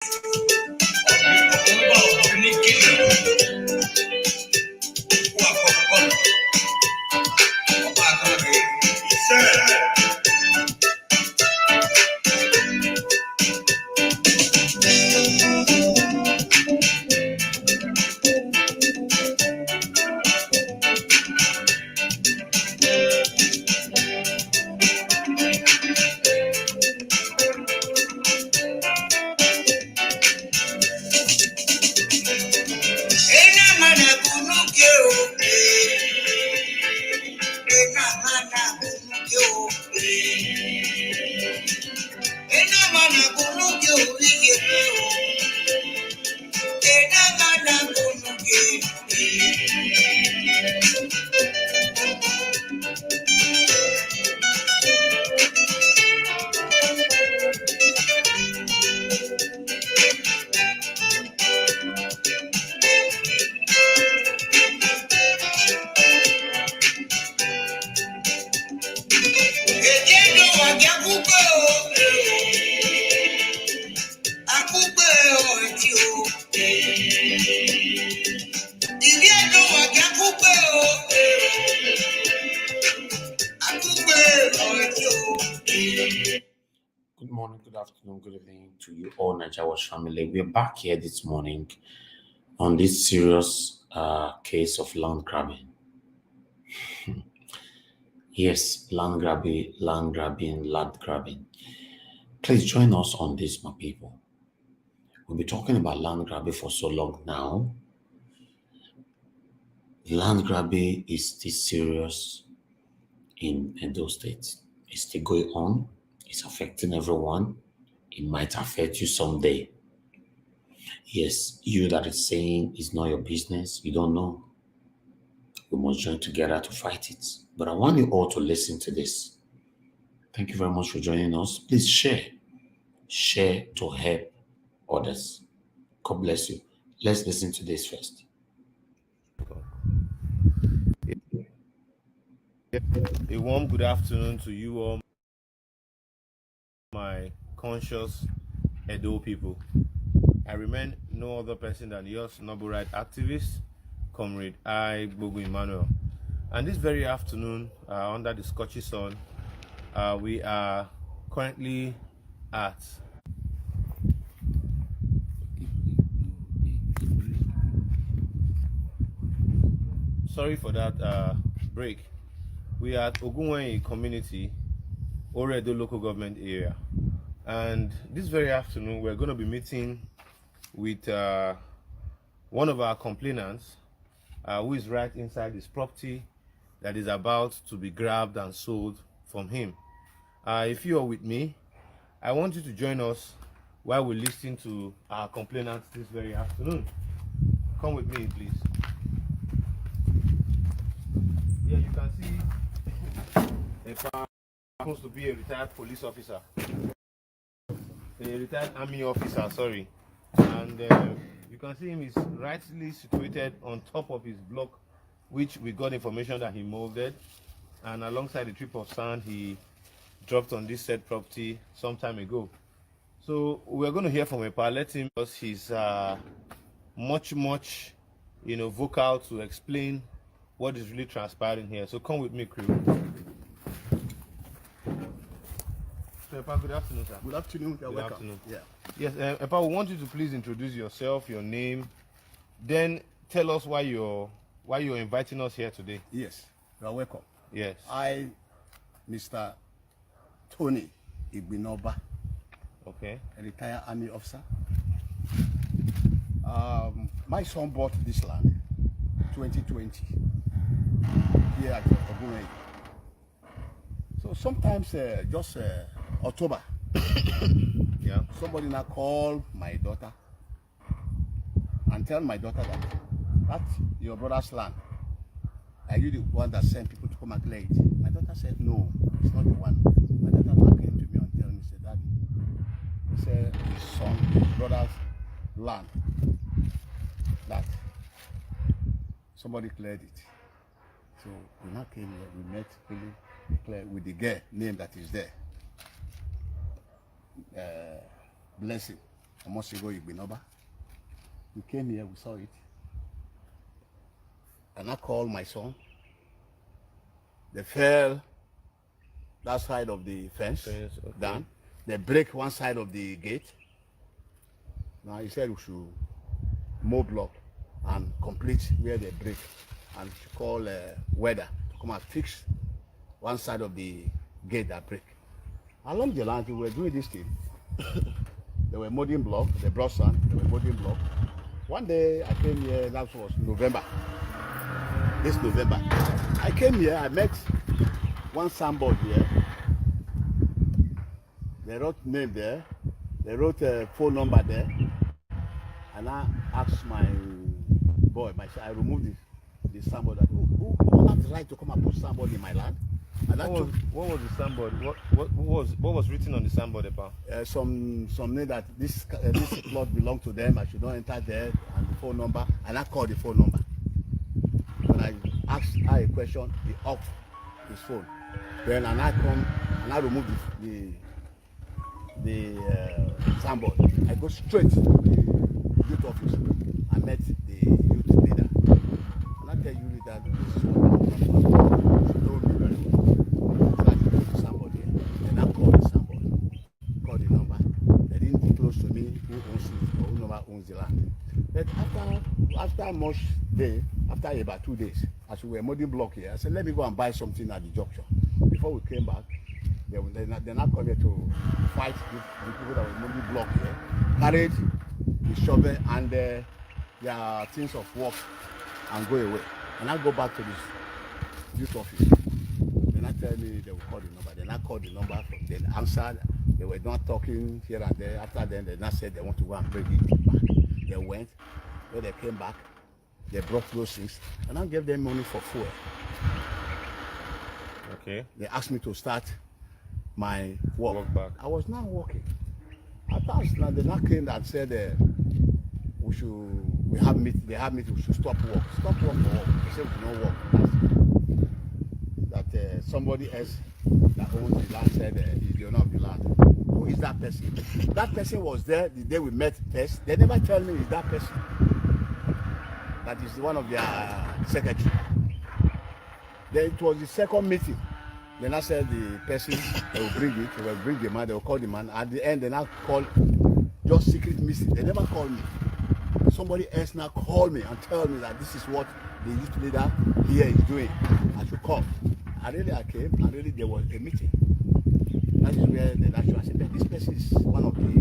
Good morning, good afternoon, good evening to you all, Nigeria Watch family. We're back here this morning on this serious case of land grabbing. Yes, land grabbing. Please join us on this, my people. We'll be talking about land grabbing for so long now. Land grabbing is still serious in those states. It's still going on. It's affecting everyone. It might affect you someday. Yes, you that is saying it's not your business, you don't know. We must join together to fight it. But I want you all to listen to this. Thank you very much for joining us. Please share. Share to help others. God bless you. Let's listen to this first. A warm good afternoon to you all, my conscious Edo people. I remain no other person than yours, noble right activist, Comrade Ogunmwenyin. And this very afternoon, under the scorching sun, we are currently at sorry for that break. We are at Ogunmwenyin community, Oredo local government area. And this very afternoon, we're going to be meeting with one of our complainants who is right inside his property that is about to be grabbed and sold from him. If you are with me, I want you to join us while we listen to our complainant this very afternoon. Come with me, please. Yeah, you can see a happens to be a retired police officer, a retired army officer, sorry. And you can see him is rightly situated on top of his block, which we got information that he molded, and alongside the trip of sand he dropped on this said property some time ago. So we're going to hear from Epa. Let him, because he's much vocal to explain what is really transpiring here. So come with me, crew. So Epa, good afternoon, sir. Good afternoon. You're welcome. Afternoon. Yeah. Yes, Epa, we want you to please introduce yourself, your name, then tell us why you're inviting us here today. Yes, you're welcome. Yes. I, Mr. Tony Igbinoba, Okay. a retired army officer. My son bought this land 2020 here at Ogunmwenyin. So sometimes just October, Yeah. somebody now called my daughter and tell my daughter that that's your brother's land. Are you the one that sent people to come and clear it? My daughter said, no, it's not the one. My daughter now came to me and told me, said, Daddy, he said his son, his brother's land, that somebody cleared it. So we now came here, we met really with the girl name that is there. Blessing some months ago in Binoba. We came here, we saw it. And I called my son. They fell that side of the fence, down. They break one side of the gate. Now he said we should mow block and complete where they break, and to call weather to come and fix one side of the gate that break. Along the line, we were doing this thing. They were molding block, they brought sand, they were molding block. One day I came here, that was November. This November. I came here, I met one sandboard here. They wrote name there, they wrote a phone number there. And I asked my boy, I removed the sandboard, that who has the right to come and put sandboard in my land? And what was the sandboard? What was written on the sandboard about? Some name that this plot belonged to them. I should not enter there, and the phone number. And I called the phone number. When I asked her a question, he off his phone. Then and I come and I remove the sandboard. I go straight to the youth office. I met the youth leader. And I tell you that this is what I told me very well. So I should put the sandboard here. Then I called the sandboard. Called the number. They didn't disclose to me who owns it or who number owns the land. But after much day, after about 2 days, as we were molding block here, I said, let me go and buy something at the junction. Before we came back, they're not coming to fight the people that were molding block here, carried the shovel and their things of work and go away. And I go back to this office. Then I tell me they will call the number. Then I called the number, then answered. They were not talking here and there. After then, they now said they want to go and bring it back. They went. When they came back, they brought those things, and I gave them money for fuel. Okay. They asked me to start my work. Back. I was not working. At last, now they now came and said they have meeting, we should stop work. Stop work for work. They said we should not work. That somebody else that owns the land said is the owner of the land. Who is that person? That person was there the day we met first. They never tell me it's that person. That is one of their secretary. Then it was the second meeting. Then I said the person, they will bring it, they will bring the man, they will call the man. At the end, they now call, just secret meeting. They never call me. Somebody else now call me and tell me that this is what the youth leader here is doing. I should come. I came, and really there was a meeting. That is where the national, I said, this person is one of the,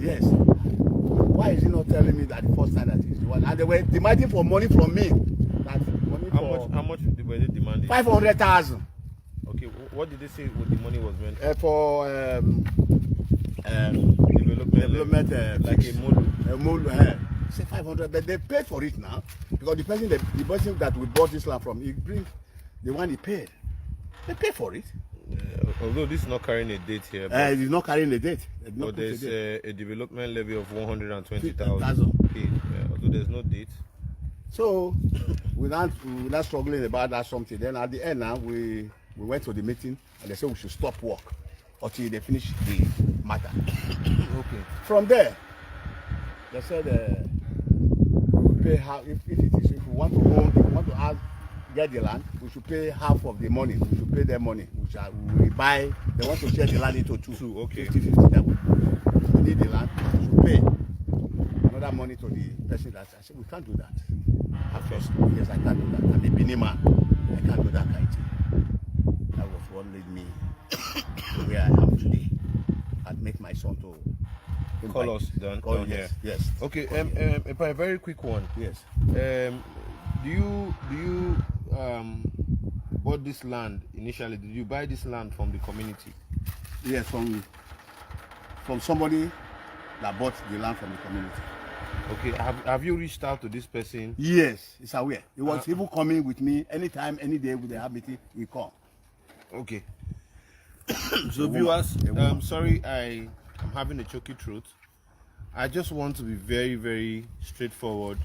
yes. Why is he not telling me that the first time that he's the one? And they were demanding for money from me. That money how much were they demanding? 500,000. Okay, what did they say what the money was meant for? Development like a model. A model. Say 500, but they paid for it now because the person that we bought this land from, the one he paid. They pay for it. Although this is not carrying a date here. It is not carrying a date. But there's a development levy of 120,000 paid. Although there's no date. So we're not struggling about that something. Then at the end now we went to the meeting and they said we should stop work until they finish the matter. Okay. From there, they said we will pay half if we want to get the land, we should pay half of the money. We should pay their money. We will buy. They want to share the land into two. Okay. 50-50. We need the land. We should pay another money to the person that I said we can't do that. At first, yes, I can't do that. I'm a Benin man. I can't do that kind of thing. That was what led me to where I am today. And make my son to call us down here. Yes. Okay. A very quick one. Yes. Do you bought this land initially? Did you buy this land from the community? Yes, from somebody that bought the land from the community. Okay, have you reached out to this person? Yes, he's aware. He was even coming with me anytime, any day with the meeting, we come. Okay. So viewers, I'm sorry I'm having a choky throat. I just want to be very, very straightforward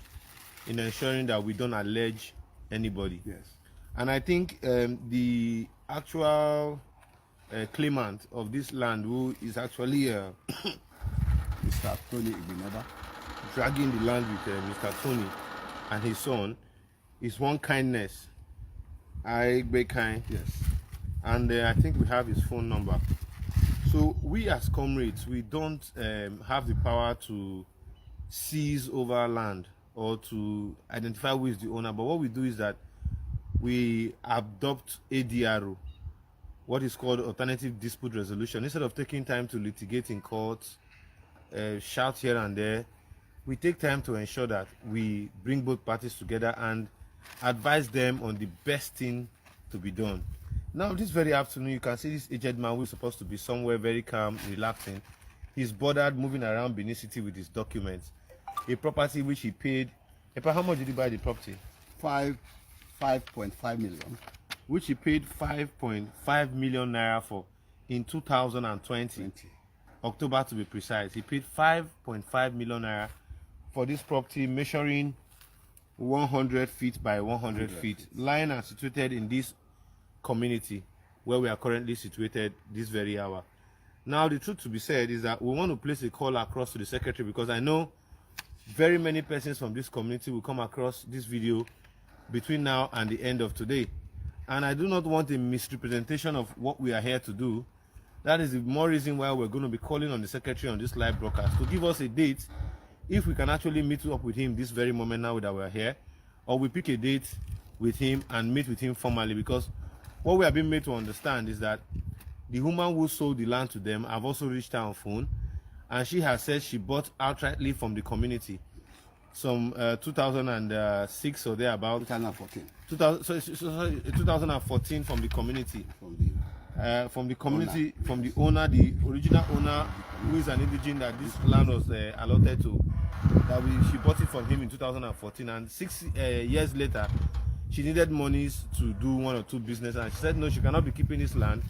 in ensuring that we don't allege anybody. Yes. And I think the actual claimant of this land, who is actually Mr. Tony Igbinoba. Dragging the land with Mr. Tony and his son is one kindness. I be kind. Yes. And I think we have his phone number. So we as comrades, we don't have the power to seize over land or to identify who is the owner. But what we do is that we adopt ADRO, what is called alternative dispute resolution. Instead of taking time to litigate in court, shout here and there, we take time to ensure that we bring both parties together and advise them on the best thing to be done. Now, this very afternoon, you can see this aged man who is supposed to be somewhere very calm, relaxing. He's bothered moving around Benin City with his documents. A property which he paid. Epa, how much did he buy the property? 5.5 million. Which he paid 5.5 million naira for in 2020. October to be precise. He paid 5.5 million naira for this property measuring 100 feet by 100 feet, lying and situated in this community where we are currently situated this very hour. Now, the truth to be said is that we want to place a call across to the secretary, because I know very many persons from this community will come across this video between now and the end of today. And I do not want a misrepresentation of what we are here to do. That is the more reason why we're going to be calling on the secretary on this live broadcast to give us a date if we can actually meet up with him this very moment now that we're here, or we pick a date with him and meet with him formally, because what we are being made to understand is that the woman who sold the land to them have also reached her on phone, and she has said she bought outrightly from the community some 2006 or thereabout. 2014. 2014 from the community. From the community, owner. from the owner, the original owner, who is an indigene that this land was allotted to. She bought it from him in 2014, and 6 years later, she needed monies to do one or two business, and she said no, she cannot be keeping this land.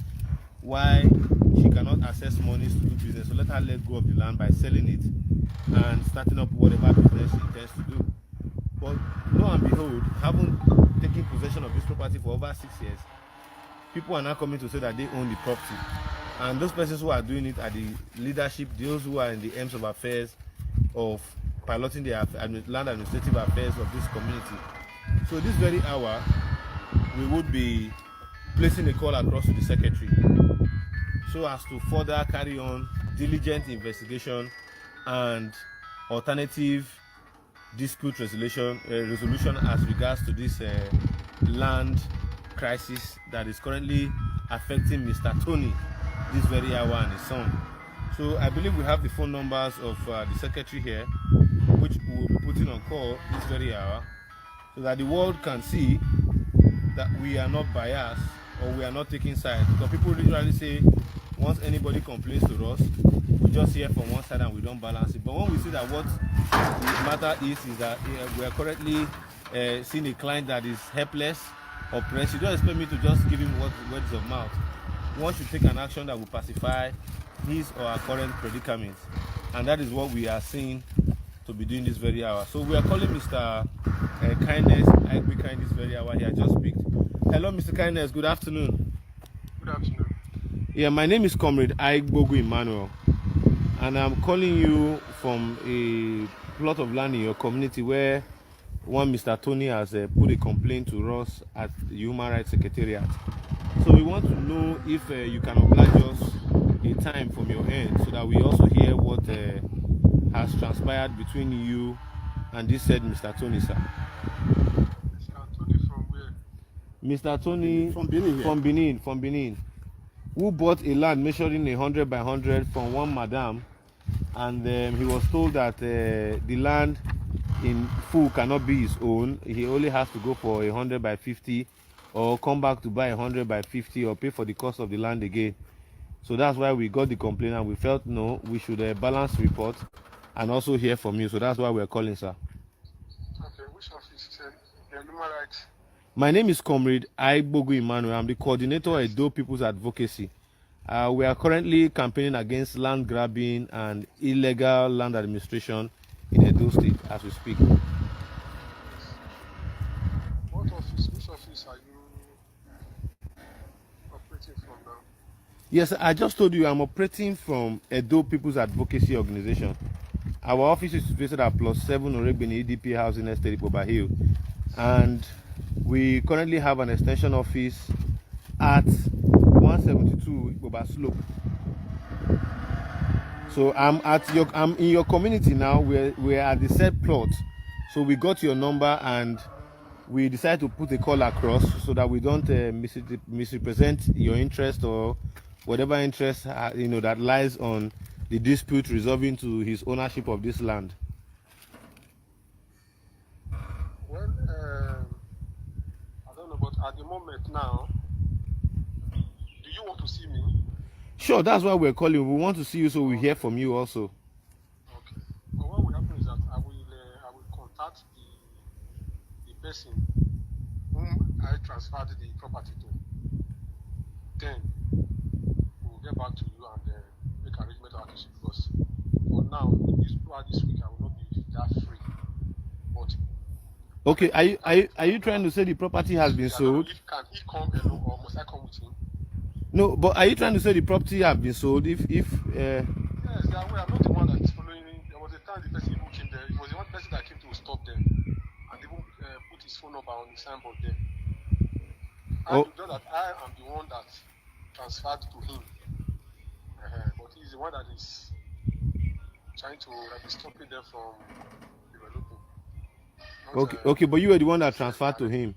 Why? She cannot access monies to do business, so let her let go of the land by selling it and starting up whatever business she intends to do. But lo and behold, having taken possession of this property for over 6 years, people are now coming to say that they own the property, and those persons who are doing it are the leadership, those who are in the aims of affairs of piloting the land administrative affairs of this community. So this very hour, we would be placing a call across to the secretary so as to further carry on diligent investigation and alternative dispute resolution as regards to this land crisis that is currently affecting Mr. Tony this very hour and his son. So I believe we have the phone numbers of the secretary here, which we will be putting on call this very hour, so that the world can see that we are not biased or we are not taking sides. Because people usually say once anybody complains to us, we just hear from one side and we don't balance it. But when we see that what the matter is that we are currently seeing a client that is helpless, oppressed, you don't expect me to just give him words of mouth. One should take an action that will pacify his or our current predicament, and that is what we are seeing to be doing this very hour. So we are calling Mr. Kindness. I be kind this very hour. He has just picked. Hello, Mr. Kindness. Good afternoon. Good afternoon. Yeah, my name is Comrade Emmanuel, and I'm calling you from a plot of land in your community where one Mr. Tony has put a complaint to us at the Human Rights Secretariat. So we want to know if you can oblige us a time from your end so that we also hear what has transpired between you and this said Mr. Tony, sir. Mr. Tony from where? Mr. Tony From Benin. From Benin, who bought a land measuring 100 by 100 from one madam, and he was told that the land in full cannot be his own. He only has to go for 100 by 50 or come back to buy 100 by 50 or pay for the cost of the land again. So that's why we got the complaint, and we felt no, we should balance the report and also hear from you. So that's why we're calling, sir. Okay, which office is it? Human Rights. My name is Comrade Emmanuel. I'm the coordinator at Edo People's Advocacy. We are currently campaigning against land grabbing and illegal land administration in Edo State as we speak. What office? Which office are you operating from now? Yes, I just told you I'm operating from Edo People's Advocacy Organization. Our office is situated at +7 Oredo Benin EDP Housing Estate, Oba Hill. And we currently have an extension office at 172 Oba Slope. So I'm in your community now. We're at the said plot. So we got your number and we decided to put a call across so that we don't misrepresent your interest or whatever interest that lies on the dispute resolving to his ownership of this land. Well, I don't know, but at the moment now, do you want to see me? Sure, that's why we're calling. We want to see you so we hear from you also. Okay. But what will happen is that I will contact the person whom I transferred the property to. Then we'll get back to you and make arrangement of acquisition, because for now, this week I will not be that free. But okay, are you trying to say the property has been sold? Can he come alone or must I come with him? No, but are you trying to say the property has been sold? Yes, they are aware. I'm not the one that is following. There was a time the person who came there. It was the one person that came to stop them and even put his phone number on the signboard there. And you know that I am the one that transferred to him, but he's the one that is trying to stopping them from developing. Okay, but you were the one that transferred to him.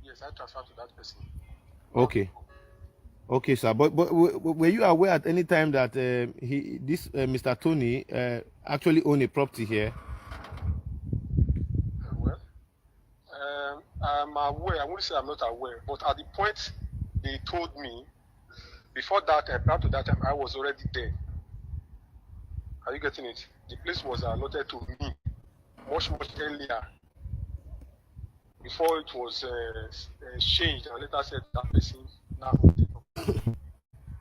Yes, I transferred to that person. Okay. Okay, sir. But were you aware at any time that Mr. Tony actually owned a property here? Well, I'm aware. I won't say I'm not aware, but at the point they told me, before that time, prior to that time, I was already there. Are you getting it? The place was allotted to me much earlier, before it was changed and later said that person now owns the property.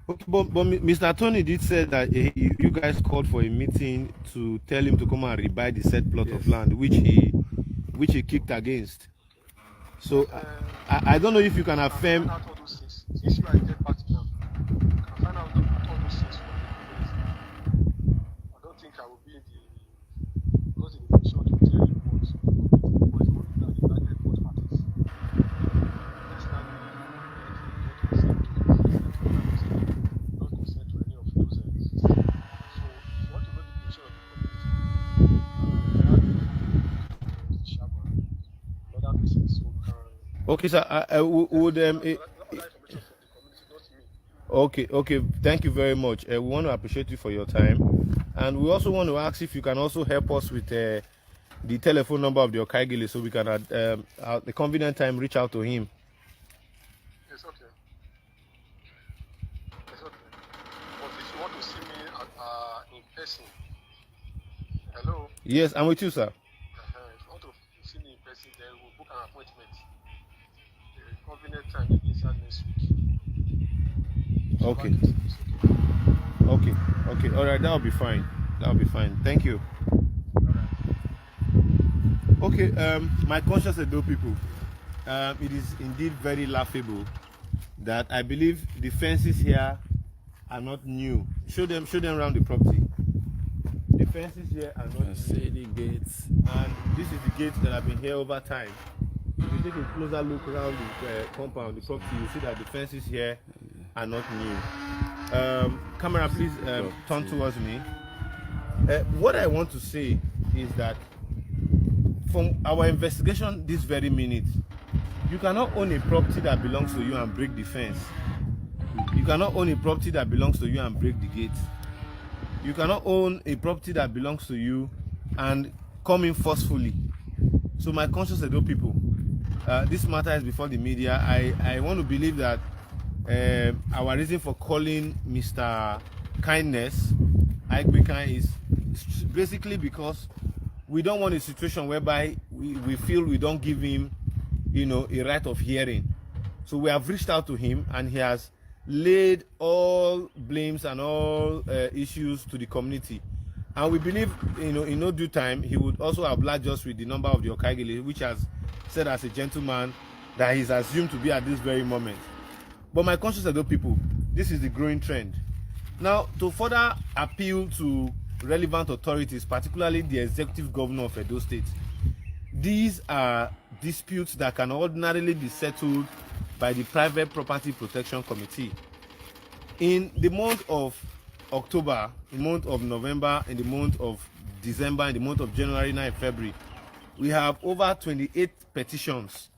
Okay, but Mr. Tony did say that you guys called for a meeting to tell him to come and rebuy the said plot of land, which he kicked against. So I don't know if you can affirm. All those things. Since you are a third party now, you can find out all those things from the police. I don't think I will be in the position to tell you what is going on in the both parties. Next time, not consent to any of those things. So, if you want to know the position of the community, another person so can. Okay, sir. Okay. Thank you very much. We want to appreciate you for your time, and we also want to ask if you can also help us with the telephone number of the Okaigili, so we can at the convenient time reach out to him. It's okay. It's okay. But if you want to see me in person, hello. Yes, I'm with you, sir. If you want to see me in person, then we'll book an appointment. Convenient time, maybe inside next week. Okay. All right, that'll be fine. Thank you. Okay, my conscious Edo people, it is indeed very laughable that I believe the fences here are not new. Show them around the property. The fences here are not new. See the gates. And this is the gates that have been here over time. If you take a closer look around the compound, the property, you see that the fences here are not new. Camera, please turn towards me. What I want to say is that from our investigation this very minute, you cannot own a property that belongs to you and break the fence. You cannot own a property that belongs to you and break the gate. You cannot own a property that belongs to you and come in forcefully. So my conscious Edo people, this matter is before the media. I want to believe that our reason for calling Mr. Kindness, Ike is basically because we don't want a situation whereby we feel we don't give him, a right of hearing. So we have reached out to him and he has laid all blames and all issues to the community. And we believe, in no due time, he would also oblige us with the number of the Okaigili, which has said as a gentleman that he's assumed to be at this very moment. But my conscious Edo people, this is the growing trend. Now, to further appeal to relevant authorities, particularly the executive governor of Edo State, these are disputes that can ordinarily be settled by the Private Property Protection Committee. In the month of October, in the month of November, in the month of December, in the month of January, and February, we have over 28 petitions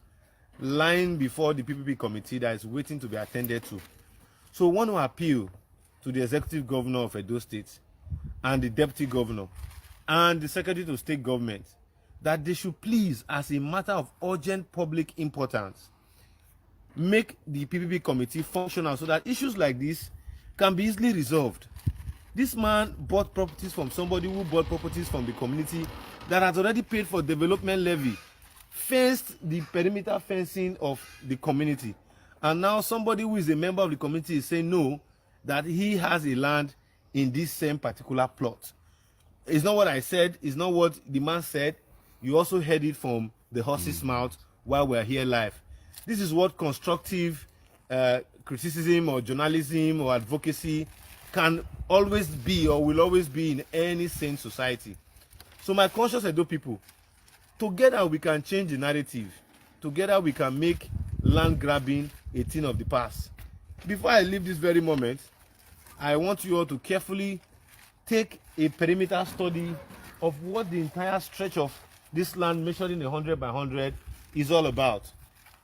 lying before the PPP committee that is waiting to be attended to. So we want to appeal to the executive governor of Edo State and the deputy governor and the secretary to state government that they should please, as a matter of urgent public importance, make the PPP committee functional so that issues like this can be easily resolved. This man bought properties from somebody who bought properties from the community that has already paid for development levy, fenced the perimeter fencing of the community, and now somebody who is a member of the community is saying no, that he has a land in this same particular plot. It's not what I said, it's not what the man said. You also heard it from the horse's mouth while we're here live. This is what constructive criticism or journalism or advocacy can always be or will always be in any sane society. So my conscious Edo people, together we can change the narrative. Together we can make land grabbing a thing of the past. Before I leave this very moment, I want you all to carefully take a perimeter study of what the entire stretch of this land measured in 100 by 100 is all about.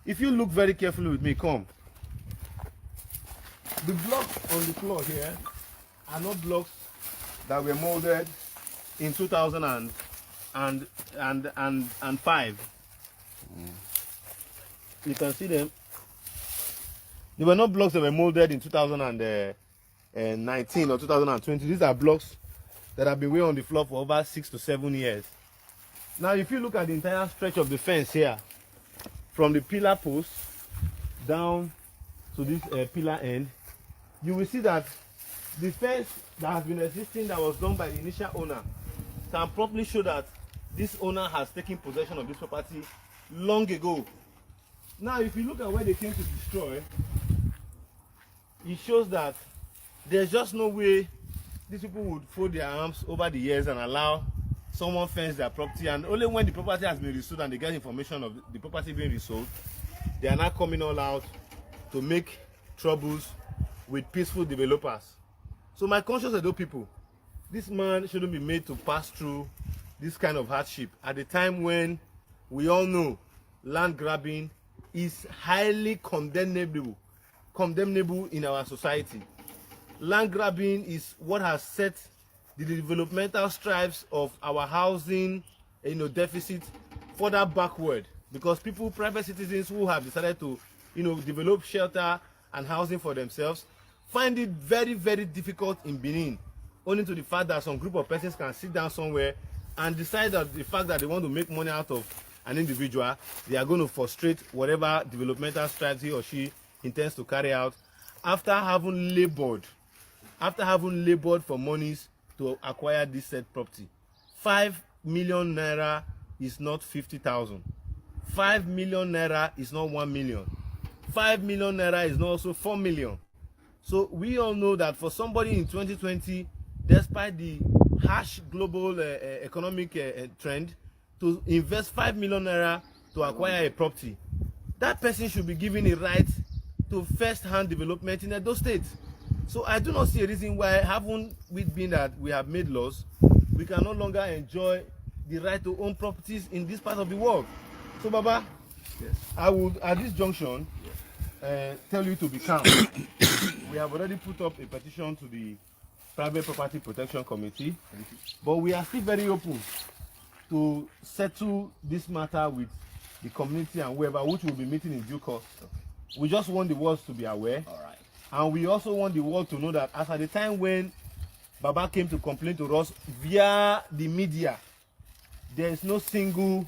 If you look very carefully with me, come. The blocks on the floor here are not blocks that were molded in 2005. You can see them. They were not blocks that were molded in 2019 or 2020. These are blocks that have been on the floor for over 6 to 7 years. Now, if you look at the entire stretch of the fence here, from the pillar post down to this pillar end, you will see that the fence that has been existing, that was done by the initial owner, can properly show that this owner has taken possession of this property long ago. Now, if you look at where they came to destroy, it shows that there's just no way these people would fold their arms over the years and allow someone fence their property, and only when the property has been resold and they get information of the property being resold, they are now coming all out to make troubles with peaceful developers. So my conscious Edo people, this man shouldn't be made to pass through this kind of hardship at the time when we all know land grabbing is highly condemnable in our society. Land grabbing is what has set the developmental strives of our housing, deficit further backward, because private citizens who have decided to, develop shelter and housing for themselves, find it very, very difficult in Benin, owing to the fact that some group of persons can sit down somewhere and decide that the fact that they want to make money out of an individual, they are going to frustrate whatever developmental strides he or she intends to carry out after having labored for monies to acquire this said property. 5 million naira is not 50,000. 5 million naira is not 1 million. 5 million naira is not also 4 million. So we all know that for somebody in 2020, despite the harsh global economic trend, to invest 5 million naira to acquire a property, that person should be given a right to first-hand development in Edo State. So I do not see a reason why, haven't we been that we have made laws, we can no longer enjoy the right to own properties in this part of the world. So Baba, yes, I would at this junction tell you to be calm. We have already put up a petition to the Private Property Protection Committee, but we are still very open to settle this matter with the community and whoever, which will be meeting in due course. We just want the world to be aware. All right. And we also want the world to know that as at the time when Baba came to complain to us via the media, there is no single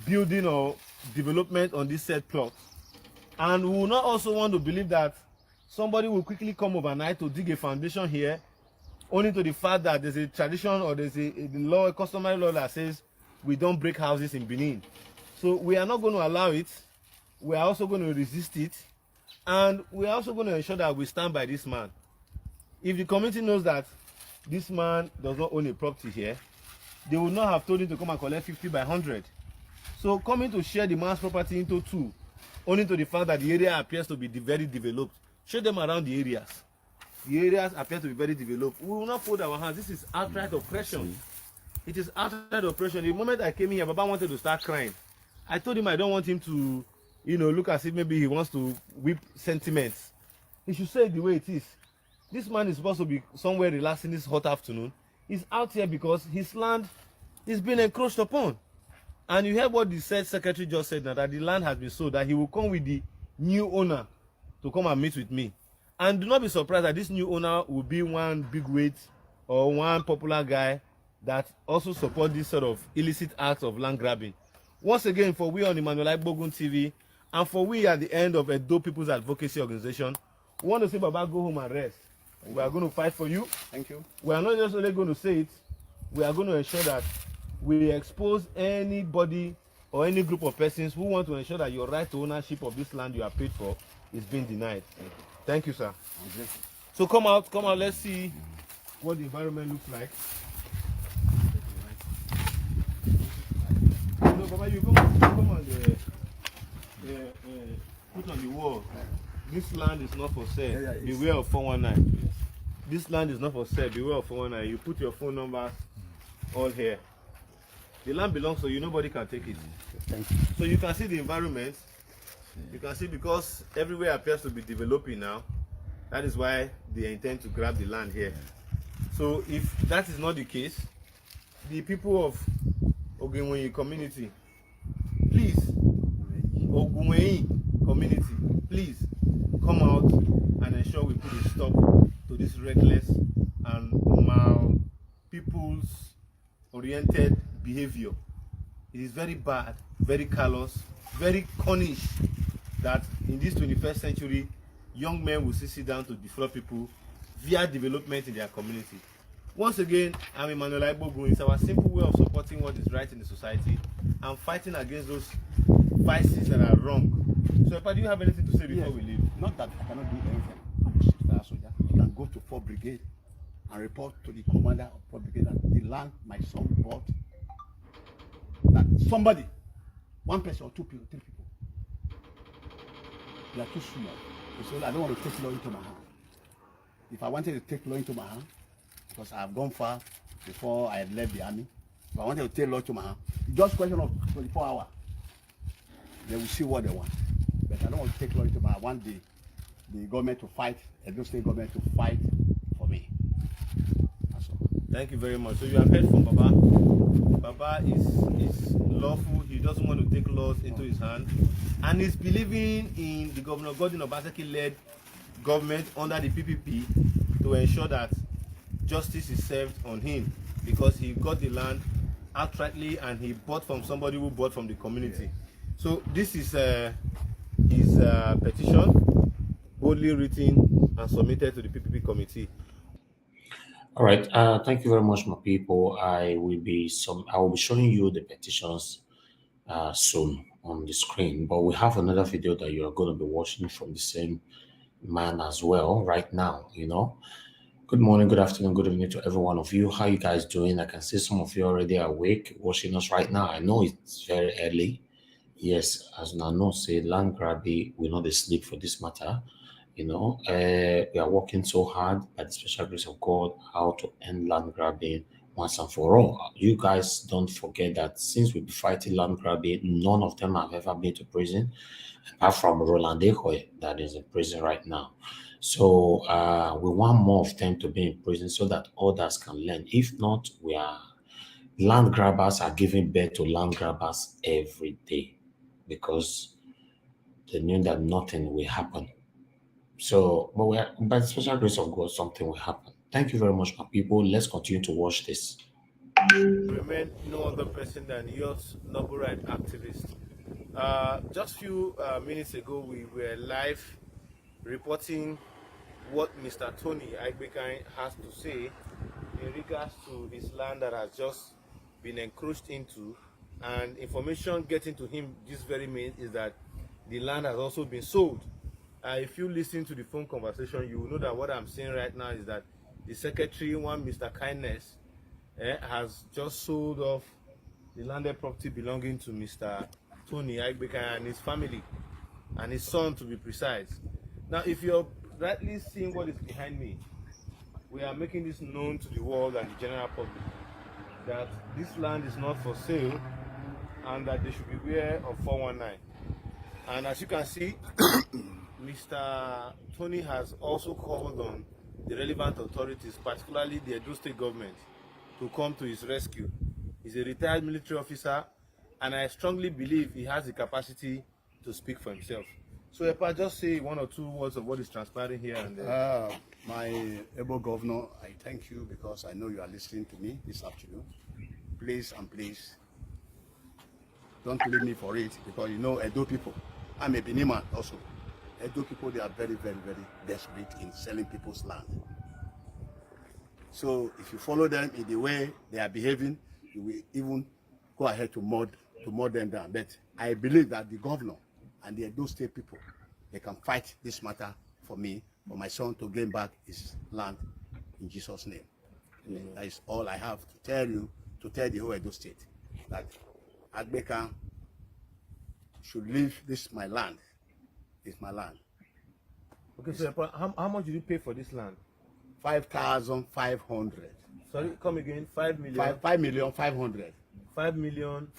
building or development on this said plot. And we will not also want to believe that somebody will quickly come overnight to dig a foundation here, only to the fact that there's a tradition or there's a law, a customary law that says we don't break houses in Benin. So we are not going to allow it. We are also going to resist it. And we're also going to ensure that we stand by this man. If the community knows that this man does not own a property here, they would not have told him to come and collect 50 by 100. So coming to share the man's property into two, owing to the fact that the area appears to be very developed, show them around the areas. The areas appear to be very developed. We will not fold our hands. This is outright oppression. It is outright oppression. The moment I came here, Baba wanted to start crying. I told him I don't want him to, look as if maybe he wants to whip sentiments. He should say it the way it is. This man is supposed to be somewhere relaxing this hot afternoon. He's out here because his land is being encroached upon. And you heard what the said secretary just said now, that the land has been sold, that he will come with the new owner to come and meet with me. And do not be surprised that this new owner will be one big weight or one popular guy that also support this sort of illicit acts of land grabbing. Once again, for we on Emmanuel Bogun TV, and for we at the end of Edo People's Advocacy Organization, we want to say, Baba, go home and rest. We are going to fight for you. Thank you. We are not just only going to say it, we are going to ensure that we expose anybody or any group of persons who want to ensure that your right to ownership of this land you are paid for is being denied. Thank you, sir. So come out, let's see what the environment looks like. No, Baba, you come on put on the wall. This land is not for sale. Beware of 419. This land is not for sale. Beware of 419. You put your phone numbers all here. The land belongs to you. Nobody can take it. Thank you. So you can see the environment. You can see because everywhere appears to be developing now. That is why they intend to grab the land here. So if that is not the case, the people of Ogunmwenyin community, please, Ogunmwenyin community, please come out and ensure we put a stop to this reckless and people's oriented behavior. It is very bad, very callous, very cunning that in this 21st century, young men will sit down to defraud people via development in their community. Once again, I'm Emmanuel Bogun. It's our simple way of supporting what is right in the society and fighting against those vices that are wrong. So, Epa, do you have anything to say before we leave? Not that I cannot do anything. I'm a 6-star soldier. You can go to 4 Brigade and report to the commander of 4 Brigade that the land my son bought, that somebody, one person or 2 people, 3 people, they are too small. So I don't want to take law into my hand. If I wanted to take law into my hand, because I have gone far before I had left the army, if I wanted to take law to my hand, it's just a question of 24 hours. They will see what they want. But I don't want to take law into my hand. I want the government to fight, Edo State government to fight for me. That's all. Thank you very much. So you have heard from Baba. Baba is lawful. He doesn't want to take laws into his hand. And he's believing in the Governor Benin Obaseki-led government under the PPP to ensure that justice is served on him because he got the land outrightly and he bought from somebody who bought from the community. So this is his petition, boldly written and submitted to the PPP committee. All right. Thank you very much, my people. I will be showing you the petitions soon on the screen, but we have another video that you are going to be watching from the same man as well right now. Good morning, good afternoon, good evening to every one of you. How you guys doing? I can see some of you already awake watching us right now. I know it's very early. Yes, as I know, say land grabbing will not sleep for this matter. We are working so hard by the special grace of God how to end land grabbing once and for all. You guys don't forget that since we've been fighting land grabbing, none of them have ever been to prison, apart from Roland Dehoy that is in prison right now. So we want more of them to be in prison so that others can learn. If not, land grabbers are giving birth to land grabbers every day because they knew that nothing will happen. So, but by the special grace of God, something will happen. Thank you very much, my people. Let's continue to watch this. Remain no other person than yours, noble right activist. Just a few minutes ago, we were live reporting what Mr. Tony Agbekan has to say in regards to his land that has just been encroached into, and information getting to him this very minute is that the land has also been sold. if you listen to the phone conversation, you will know that what I'm saying right now is that the secretary, one Mr. Kindness, has just sold off the landed property belonging to Mr. Tony Aigbeka and his family, and his son to be precise. Now, if you're rightly seeing what is behind me, we are making this known to the world and the general public that this land is not for sale and that they should beware of 419. And as you can see, Mr. Tony has also called on the relevant authorities, particularly the Edo State government, to come to his rescue. He's a retired military officer, and I strongly believe he has the capacity to speak for himself. So, Epa, just say one or two words of what is transpiring here and there. My able governor, I thank you because I know you are listening to me this afternoon. Please and please, don't leave me for it, because you know Edo people. I'm a Benin man also. Edo people, they are very, very, very desperate in selling people's land. So if you follow them in the way they are behaving, you will even go ahead to mod them down. But I believe that the governor and the Edo State people, they can fight this matter for me, for my son to gain back his land in Jesus' name. That is all I have to tell you, to tell the whole Edo State, that Agbeka should leave this my land. It's my land. Okay, so how much did you pay for this land? 5,500. Sorry, come again. 5 million. 5,500,000. 5,500,000.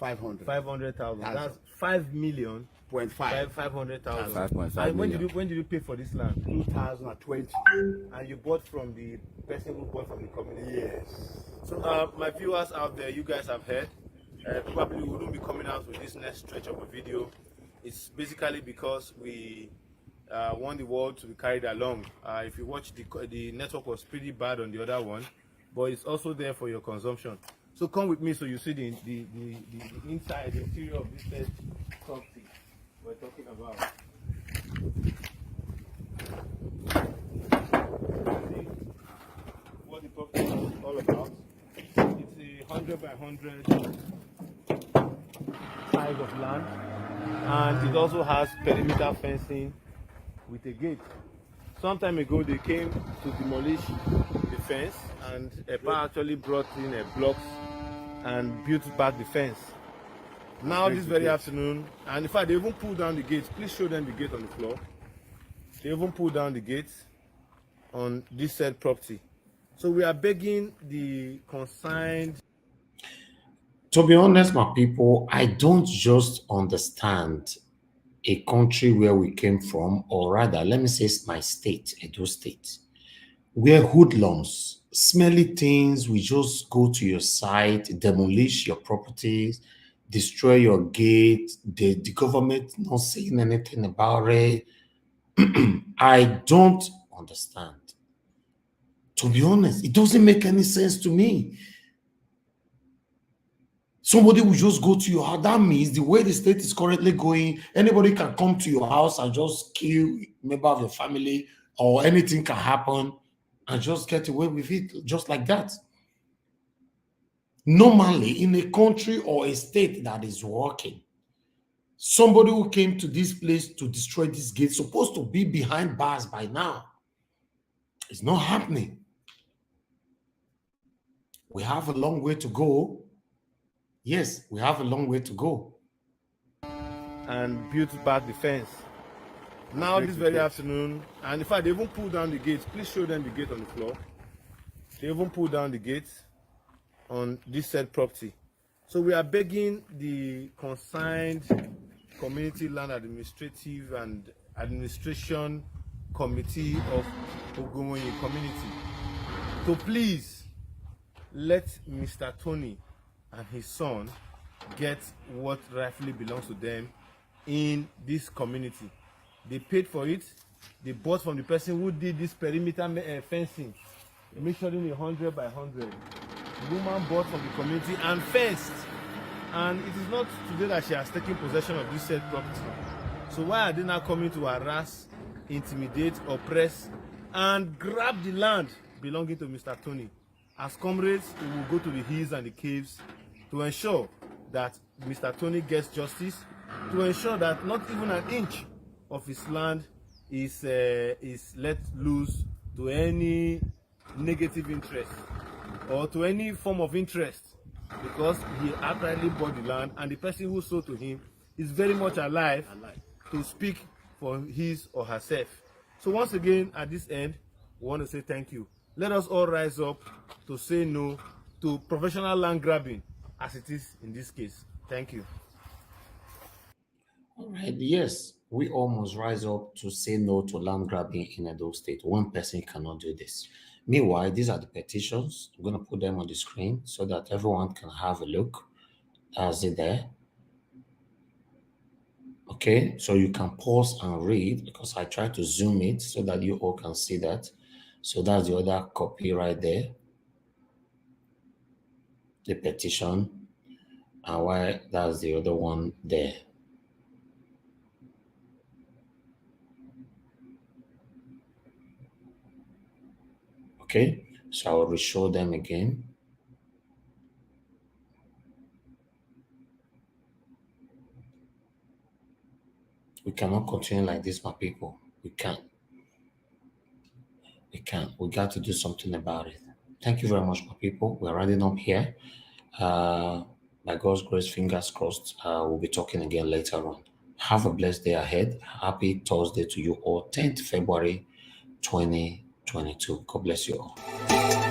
500,000. That's 5 million. 0.5. 500,000. 5.5 million. When did you pay for this land? 2020. And you bought from the person who bought from the community. Yes. So my viewers out there, you guys have heard. Probably we wouldn't be coming out with this next stretch of a video. It's basically because we want the world to be carried along. If you watch, the network was pretty bad on the other one, but it's also there for your consumption. So come with me so you see the inside, the interior of this first property we're talking about. See what the property is all about. It's a 100 by 100 size of land, and it also has perimeter fencing with a gate. Some time ago they came to demolish the fence, and EPA actually brought in blocks and built back the fence. Now this very afternoon, and in fact they even pulled down the gate. Please show them the gate on the floor. They even pulled down the gate on this said property. So we are begging the concerned. To be honest, my people, I don't just understand a country where we came from, or rather, let me say my state, Edo State, where hoodlums, smelly things, we just go to your site, demolish your properties, destroy your gate, the government not saying anything about it. I don't understand. To be honest, it doesn't make any sense to me. Somebody will just go to your house. That means the way the state is currently going, anybody can come to your house and just kill a member of your family, or anything can happen and just get away with it just like that. Normally, in a country or a state that is working, somebody who came to this place to destroy this gate supposed to be behind bars by now. It's not happening. We have a long way to go. Yes, we have a long way to go. And built back the fence. Now this very afternoon, and in fact they even pulled down the gate. Please show them the gate on the floor. They even pulled down the gate on this said property. So we are begging the concerned community land administrative and administration committee of Ogunmwenyin community to please let Mr. Tony and his son get what rightfully belongs to them in this community. They paid for it. They bought from the person who did this perimeter fencing, measuring 100 by 100. The woman bought from the community and fenced. And it is not today that she has taken possession of this said property. So why are they now coming to harass, intimidate, oppress, and grab the land belonging to Mr. Tony? As comrades, we will go to the hills and the caves to ensure that Mr. Tony gets justice, to ensure that not even an inch of his land is let loose to any negative interest or to any form of interest, because he apparently bought the land and the person who sold to him is very much alive to speak for his or herself. So once again, at this end, we want to say thank you. Let us all rise up to say no to professional land grabbing as it is in this case. Thank you. All right, yes, we all must rise up to say no to land grabbing in Edo State. One person cannot do this. Meanwhile, these are the petitions. I'm going to put them on the screen so that everyone can have a look. As it there. Okay, so you can pause and read because I try to zoom it so that you all can see that. So that's the other copy right there, the petition, and why that's the other one there. Okay, so I will re-show them again. We cannot continue like this, my people. We can't. We can't. We got to do something about it. Thank you very much, my people. We're running up here. By God's grace, fingers crossed, we'll be talking again later on. Have a blessed day ahead. Happy Thursday to you all, 10th February 2022. God bless you all.